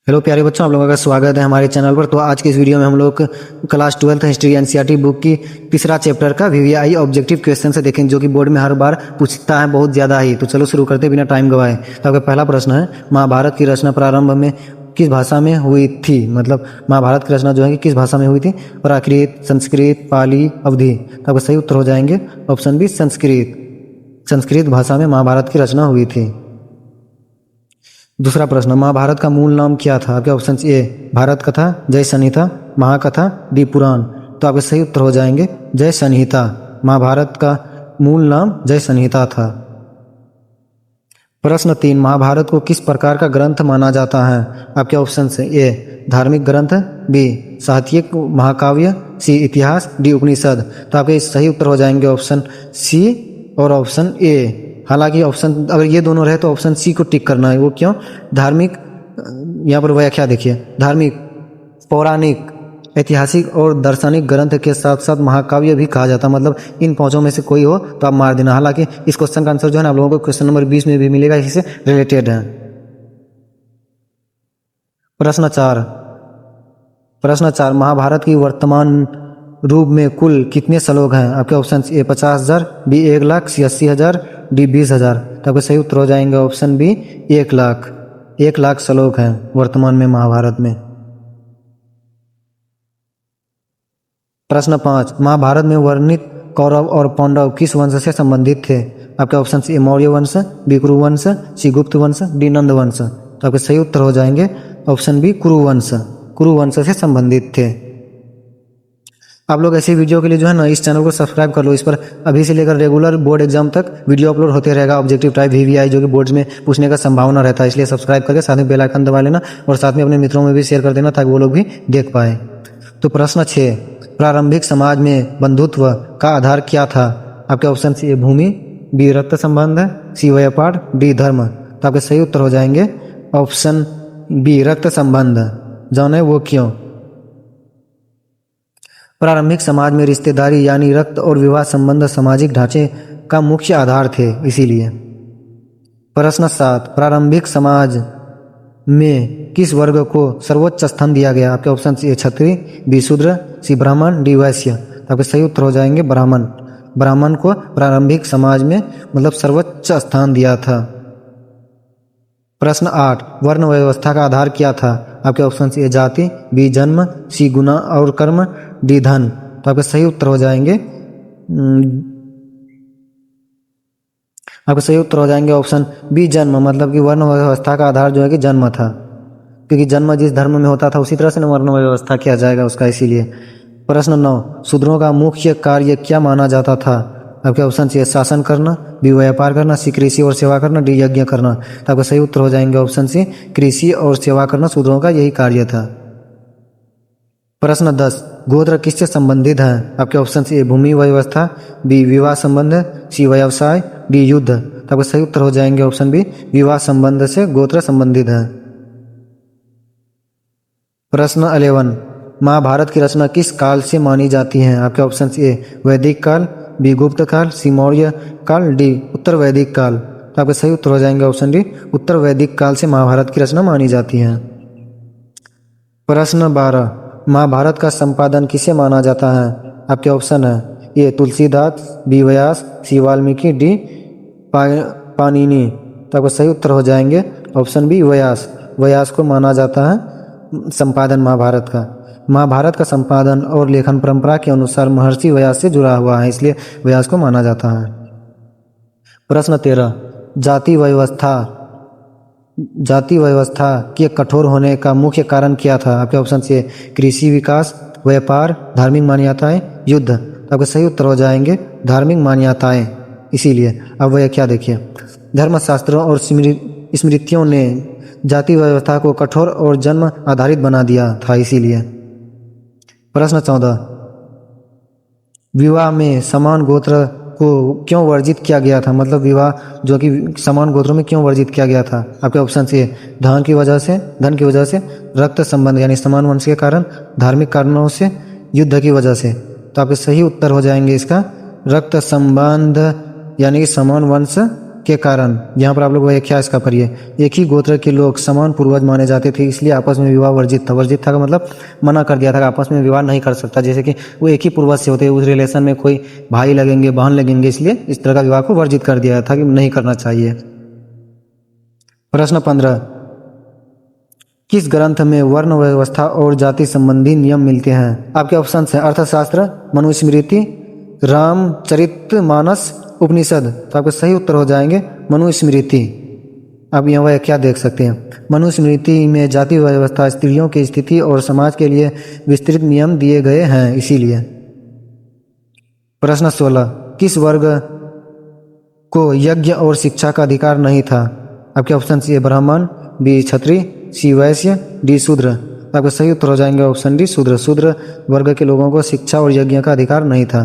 Hello प्यारे बच्चों, आप लोगों का स्वागत है हमारे चैनल पर। तो आज के इस वीडियो में हम लोग class 12th history NCERT book की तीसरा चैप्टर का वीवीआई ऑब्जेक्टिव क्वेश्चन से देखेंगे, जो कि बोर्ड में हर बार पूछता है बहुत ज़्यादा ही। तो चलो शुरू करते बिना टाइम गवाए। तो आपका पहला प्रश्न है, महाभारत की रचना प्रारंभ में किस भाषा में हुई थी? मतलब महाभारत की रचना जो है कि किस भाषा में हुई थी? प्राकृत, संस्कृत, पाली, अवधी। तो आपका सही उत्तर हो जाएंगे ऑप्शन बी संस्कृत। संस्कृत भाषा में महाभारत की रचना हुई थी। दूसरा प्रश्न, महाभारत का मूल नाम क्या था? आपके ऑप्शन ए भारत कथा, जय संहिता, महाकथा, दी पुराण। तो आपके सही उत्तर हो जाएंगे जय संहिता। महाभारत का मूल नाम जय संहिता था। प्रश्न 3, महाभारत को किस प्रकार का ग्रंथ माना जाता है? आपके ऑप्शन से ए धार्मिक ग्रंथ, बी साहित्यिक महाकाव्य, सी इतिहास, डी उपनिषद। तो आपके सही उत्तर हो जाएंगे ऑप्शन सी और ऑप्शन ए। हालांकि ऑप्शन अगर ये दोनों रहे तो ऑप्शन सी को टिक करना है। वो क्यों? धार्मिक, यहाँ पर व्याख्या देखिए, धार्मिक, पौराणिक, ऐतिहासिक और दार्शनिक ग्रंथ के साथ साथ महाकाव्य भी कहा जाता है। मतलब इन पांचों में से कोई हो तो आप मार देना। हालांकि इस क्वेश्चन का आंसर जो है ना आप लोगों को क्वेश्चन नंबर 20 में भी मिलेगा, इसी से रिलेटेड है। प्रश्न 4, महाभारत की वर्तमान रूप में कुल कितने श्लोक हैं? आपके option A 50,000, B 1,00,000, C 80,000, D 20,000। तो आपके सही उत्तर हो जाएंगे ऑप्शन बी 1,00,000। 1,00,000 श्लोक हैं वर्तमान में महाभारत में। प्रश्न 5, महाभारत में वर्णित कौरव और पांडव किस वंश से संबंधित थे? आपके ऑप्शन ए मौर्य वंश, बी कुरु वंश, सी गुप्त वंश, डी नंद वंश। तो आपके सही उत्तर हो जाएंगे ऑप्शन बी कुरु वंश। कुरु वंश से संबंधित थे। आप लोग ऐसी वीडियो के लिए जो है ना इस चैनल को सब्सक्राइब कर लो। इस पर अभी से लेकर रेगुलर बोर्ड एग्जाम तक वीडियो अपलोड होते रहेगा, ऑब्जेक्टिव टाइप वीवीआई, जो कि बोर्ड्स में पूछने का संभावना रहता है। इसलिए सब्सक्राइब करके साथ में बेल आइकन दबा लेना और साथ में अपने मित्रों में भी शेयर कर देना ताकि वो लोग भी देख पाए। तो प्रश्न 6, प्रारंभिक समाज में बंधुत्व का आधार क्या था? आपके ऑप्शन सी भूमि, बी रक्त संबंध, सी व्यापार, डी धर्म। तो आपके सही उत्तर हो जाएंगे ऑप्शन बी रक्त संबंध। जाने वो क्यों? प्रारंभिक समाज में रिश्तेदारी यानी रक्त और विवाह संबंध सामाजिक ढांचे का मुख्य आधार थे, इसीलिए। प्रश्न 7, प्रारंभिक समाज में किस वर्ग को सर्वोच्च स्थान दिया गया? आपके ऑप्शन ए क्षत्रिय, बी शूद्र, सी ब्राह्मण, डी वैश्य। तो आपके सही उत्तर हो जाएंगे ब्राह्मण। ब्राह्मण को प्रारंभिक समाज में मतलब सर्वोच्च स्थान दिया था। प्रश्न 8, वर्ण व्यवस्था का आधार क्या था? आपके ऑप्शन ए जाति, बी जन्म, सी गुना और कर्म, डी धन। तो आपके सही उत्तर हो जाएंगे ऑप्शन बी जन्म। मतलब कि वर्ण व्यवस्था का आधार जो है कि जन्म था, क्योंकि जन्म जिस धर्म में होता था उसी तरह से न वर्ण व्यवस्था किया जाएगा उसका, इसीलिए। प्रश्न 9, शूद्रों का मुख्य कार्य क्या माना जाता था? आपके ऑप्शन ए शासन करना, बी व्यापार करना, सी कृषि और सेवा करना, डी यज्ञ करना। तो आपका सही उत्तर हो जाएंगे ऑप्शन सी कृषि और सेवा करना शूद्रों का यही कार्य था। प्रश्न 10, गोत्र किससे संबंधित है? आपके ऑप्शन ए भूमि व्यवस्था, बी विवाह संबंध, सी व्यवसाय, डी युद्ध। तो आपका सही उत्तर हो जाएंगे ऑप्शन बी विवाह संबंध से गोत्र संबंधित है। प्रश्न 11, महाभारत की रचना किस काल से मानी जाती है? आपके ऑप्शन ए वैदिक काल, बी गुप्त काल, सी मौर्य काल, डी उत्तर वैदिक काल। तो आपका सही उत्तर हो जाएंगे ऑप्शन डी उत्तर वैदिक काल से महाभारत की रचना मानी जाती है। प्रश्न 12, महाभारत का संपादन किसे माना जाता है? आपके ऑप्शन है ए तुलसीदास, बी व्यास, सी वाल्मीकि, डी पाणिनि। तो आपका सही उत्तर हो जाएंगे ऑप्शन बी व्यास। व्यास को माना जाता है संपादन महाभारत का। महाभारत का संपादन और लेखन परंपरा के अनुसार महर्षि व्यास से जुड़ा हुआ है, इसलिए व्यास को माना जाता है। प्रश्न 13, जाति व्यवस्था के कठोर होने का मुख्य कारण क्या था? आपके ऑप्शन से कृषि विकास, व्यापार, धार्मिक मान्यताएं, युद्ध। तो आपके सही उत्तर हो जाएंगे धार्मिक मान्यताएं, इसीलिए। अब वह क्या देखिए, धर्मशास्त्रों और स्मृतियों ने जाति व्यवस्था को कठोर और जन्म आधारित बना दिया था, इसीलिए। प्रश्न 14, विवाह में समान गोत्र को क्यों वर्जित किया गया था? मतलब विवाह जो कि समान गोत्रों में क्यों वर्जित किया गया था? आपके ऑप्शन से धन की वजह से, रक्त संबंध यानी समान वंश के कारण, धार्मिक कारणों से, युद्ध की वजह से। तो आपके सही उत्तर हो जाएंगे इसका रक्त संबंध यानी कि समान वंश के कारण, यहाँ पर आप लोग व्याख्या इसका पढ़िए। एक ही गोत्र के लोग समान पूर्वज माने जाते थे, इसलिए आपस में विवाह वर्जित था। वर्जित था का मतलब मना कर दिया था कि आपस में विवाह नहीं कर सकता, जैसे कि वो एक ही पूर्वज से होते, उस रिलेशन में कोई भाई लगेंगे, बहन लगेंगे, इसलिए इस तरह का विवाह को वर्जित कर दिया था कि नहीं करना चाहिए। प्रश्न 15, किस ग्रंथ में वर्ण व्यवस्था और जाति संबंधी नियम मिलते हैं? आपके ऑप्शन है अर्थशास्त्र, मनुस्मृति, रामचरितमानस, उपनिषद। तो आपके सही उत्तर हो जाएंगे मनुस्मृति। आप यहाँ वह क्या देख सकते हैं, मनुस्मृति में जाति व्यवस्था, स्त्रियों की स्थिति और समाज के लिए विस्तृत नियम दिए गए हैं, इसीलिए। प्रश्न 16, किस वर्ग को यज्ञ और शिक्षा का अधिकार नहीं था? आपके ऑप्शन ए ब्राह्मण, बी क्षत्रिय, सी वैश्य, डी शूद्र। तो आपका सही उत्तर हो जाएंगे ऑप्शन डी शूद्र। शूद्र वर्ग के लोगों को शिक्षा और यज्ञ का अधिकार नहीं था।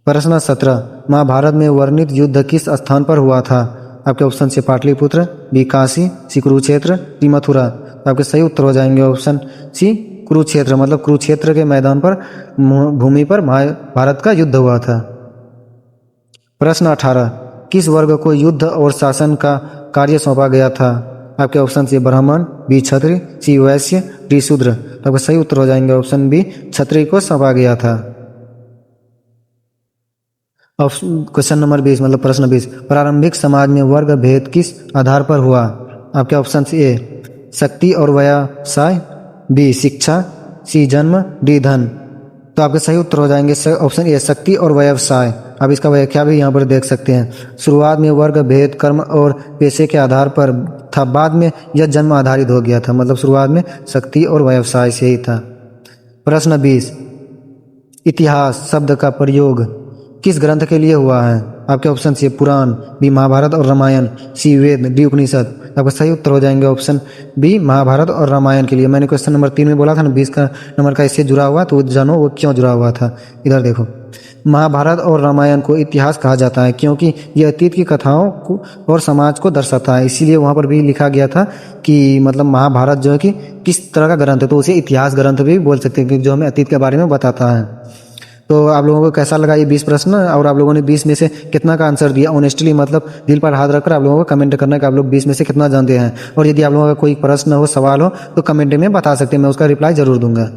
प्रश्न 17, महाभारत में वर्णित युद्ध किस स्थान पर हुआ था? आपके ऑप्शन से पाटलिपुत्र, बी काशी, सी कुरुक्षेत्र, डी मथुरा। तो आपके सही उत्तर हो जाएंगे ऑप्शन सी कुरुक्षेत्र, मतलब कुरुक्षेत्र के मैदान पर भूमि पर महाभारत का युद्ध हुआ था। प्रश्न 18, किस वर्ग को युद्ध और शासन का कार्य सौंपा गया था? आपके ऑप्शन से ब्राह्मण, बी क्षत्रिय, सी वैश्य, डी शूद्र। तो आपका सही उत्तर हो जाएंगे ऑप्शन बी क्षत्रिय को सौंपा गया था। क्वेश्चन नंबर 20 मतलब प्रश्न 20, प्रारंभिक समाज में वर्ग भेद किस आधार पर हुआ? आपके ऑप्शन ए शक्ति और व्यवसाय, बी शिक्षा, सी जन्म, डी धन। तो आपके सही उत्तर हो जाएंगे ऑप्शन ए शक्ति और व्यवसाय। अब इसका व्याख्या भी यहाँ पर देख सकते हैं। शुरुआत में वर्ग भेद कर्म और पेशे के आधार पर था, बाद में यह जन्म आधारित हो गया था, मतलब शुरुआत में शक्ति और व्यवसाय से ही था। प्रश्न 20, इतिहास शब्द का प्रयोग किस ग्रंथ के लिए हुआ है? आपके ऑप्शन से पुराण, बी महाभारत और रामायण, सी वेद, डी उपनिषद। आपका सही उत्तर हो जाएंगे ऑप्शन बी महाभारत और रामायण के लिए। मैंने क्वेश्चन नंबर 3 में बोला था ना 20 का नंबर का इससे जुड़ा हुआ, तो जानो वो क्यों जुड़ा हुआ था। इधर देखो, महाभारत और रामायण को इतिहास कहा जाता है क्योंकि यह अतीत की कथाओं को और समाज को दर्शाता है, इसीलिए वहाँ पर भी लिखा गया था कि मतलब महाभारत जो है कि किस तरह का ग्रंथ है, तो उसे इतिहास ग्रंथ भी बोल सकते हैं, जो हमें अतीत के बारे में बताता है। तो आप लोगों को कैसा लगा ये 20 प्रश्न, और आप लोगों ने 20 में से कितना का आंसर दिया? ऑनेस्टली मतलब दिल पर हाथ रखकर आप लोगों को कमेंट करना है कि आप लोग 20 में से कितना जानते हैं। और यदि आप लोगों का कोई प्रश्न हो, सवाल हो, तो कमेंट में बता सकते हैं, मैं उसका रिप्लाई जरूर दूंगा।